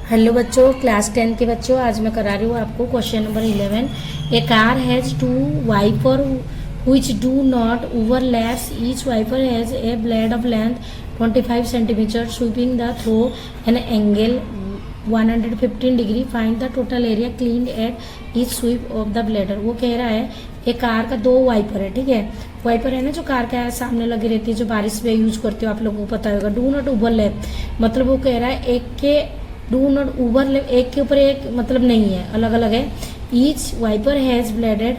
Hello बच्चों, class 10 के बच्चों, आज मैं करा रही हूँ आपको question number 11। A car has two wiper which do not overlaps. Each wiper has a blade of length 25 centimeter sweeping the through an angle 115 degree. Find the total area cleaned at each sweep of the blader. वो कह रहा है एक car का दो wiper है, ठीक है। वाइपर है ना, जो कार का सामने लगी रहती है, जो बारिश में यूज करते हो, आप लोगों को पता होगा। डू नॉट ओवरलैप मतलब वो कह रहा है एक के डू नॉट ओवरलैप, एक के ऊपर एक मतलब नहीं है, अलग अलग है। Each wiper has bladed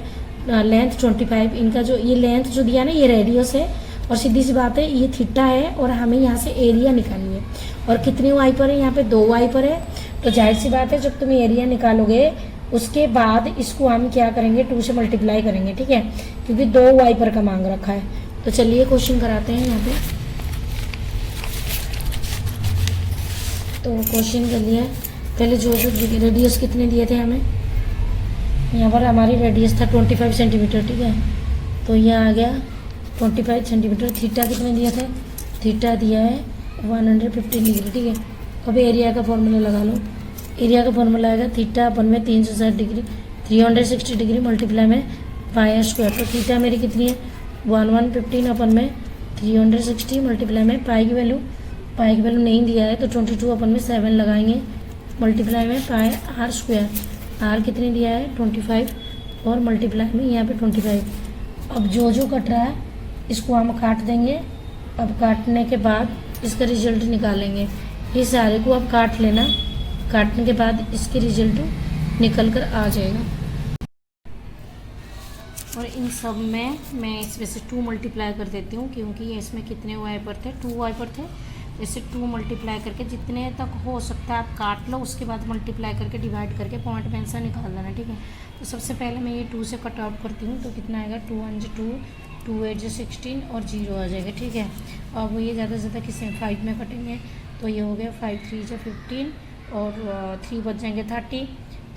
length 25। इनका जो ये लेंथ जो दिया ना, ये रेडियस है, और सीधी सी बात है ये थीटा है, और हमें यहाँ से एरिया निकालनी है। और कितने वाइपर है यहाँ पे? दो वाइपर है। तो जाहिर सी बात है जब तुम एरिया निकालोगे उसके बाद इसको हम क्या करेंगे, 2 से मल्टीप्लाई करेंगे, ठीक है, क्योंकि दो वाइपर का मांग रखा है। तो चलिए क्वेश्चन कराते हैं यहाँ पे। तो क्वेश्चन कर लिया पहले, जो रेडियस कितने दिए थे हमें, यहाँ पर हमारी रेडियस था 25 सेंटीमीटर, ठीक है। तो ये आ गया 25 सेंटीमीटर। थीटा कितने दिया था? थीटा दिया है 115 डिग्री, ठीक है। अब एरिया का फॉर्मूला लगा लो। एरिया का फॉर्मूला आएगा थीटा अपन में 360 डिग्री 360 डिग्री मल्टीप्लाई में पाई स्क्वायर। तो थीटा मेरी कितनी है? 115 अपन में 360 मल्टीप्लाई में पाई की वैल्यू नहीं दिया है तो 22 अपन में 7 लगाएंगे मल्टीप्लाई में पाई आर स्क्वायर। आर कितने दिया है? 25, और मल्टीप्लाई में यहाँ पे 25। अब जो जो कट रहा है इसको हम काट देंगे। अब काटने के बाद इसका रिजल्ट निकालेंगे। ये सारे को अब काट लेना, काटने के बाद इसके रिजल्ट निकल कर आ जाएगा। और इन सब में मैं इसमें से 2 मल्टीप्लाई कर देती हूँ, क्योंकि इसमें कितने वाइपर थे? 2 वाइपर थे। इससे 2 मल्टीप्लाई करके जितने तक हो सकता है आप काट लो, उसके बाद मल्टीप्लाई करके डिवाइड करके पॉइंट में आंसर निकाल देना, ठीक है। तो सबसे पहले मैं ये 2 से कट आउट करती हूँ, तो कितना आएगा? 2 1 2, 2 8 16 और 0 आ जाएगा, ठीक है। अब ये ज़्यादा से ज़्यादा किससे 5 में कटेंगे, तो ये हो गया 5 3 15 और 3 बच जाएंगे 30।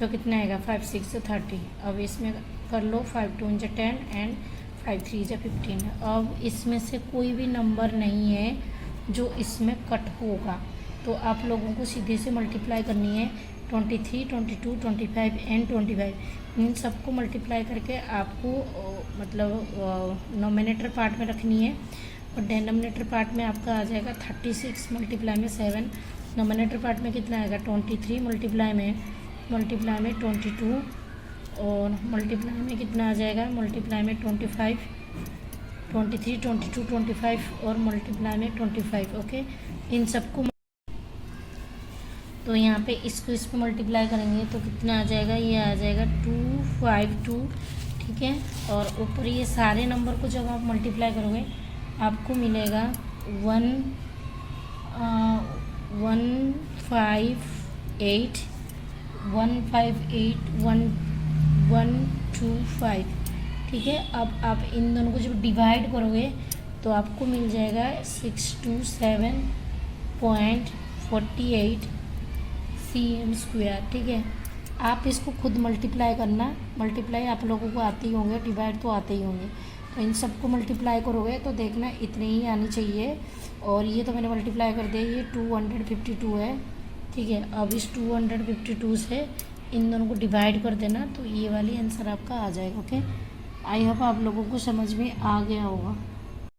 तो कितना आएगा? 5 6 30। अब इसमें कर लो 5 2 10 एंड 5 3 15। अब इसमें से कोई भी नंबर नहीं है जो इसमें कट होगा, तो आप लोगों को सीधे से मल्टीप्लाई करनी है 23 22 25 एंड 25। इन सबको मल्टीप्लाई करके आपको मतलब नोमिनेटर पार्ट में रखनी है, और डेनोमिनेटर पार्ट में आपका आ जाएगा 36 मल्टीप्लाई में 7। नोमिनेटर पार्ट में कितना आएगा? 23 मल्टीप्लाई में 22, और मल्टीप्लाई में कितना आ जाएगा? मल्टीप्लाई में 25 23 22 25 और मल्टीप्लाई में 25, ओके। इन सबको तो यहाँ पे इसको इस पर मल्टीप्लाई करेंगे तो कितना आ जाएगा? ये आ जाएगा 252, ठीक है। और ऊपर ये सारे नंबर को जब आप मल्टीप्लाई करोगे आपको मिलेगा 158 ठीक है। अब आप इन दोनों को जब डिवाइड करोगे तो आपको मिल जाएगा 627.48 cm², ठीक है। आप इसको खुद मल्टीप्लाई करना, मल्टीप्लाई आप लोगों को आते ही होंगे, डिवाइड तो आते ही होंगे। तो इन सबको मल्टीप्लाई करोगे तो देखना इतने ही आनी चाहिए। और ये तो मैंने मल्टीप्लाई कर दिया, ये 252 है, ठीक है। अब इस 252 से इन दोनों को डिवाइड कर देना, तो ये वाली आंसर आपका आ जाएगा, ओके। आई होप आप लोगों को समझ में आ गया होगा।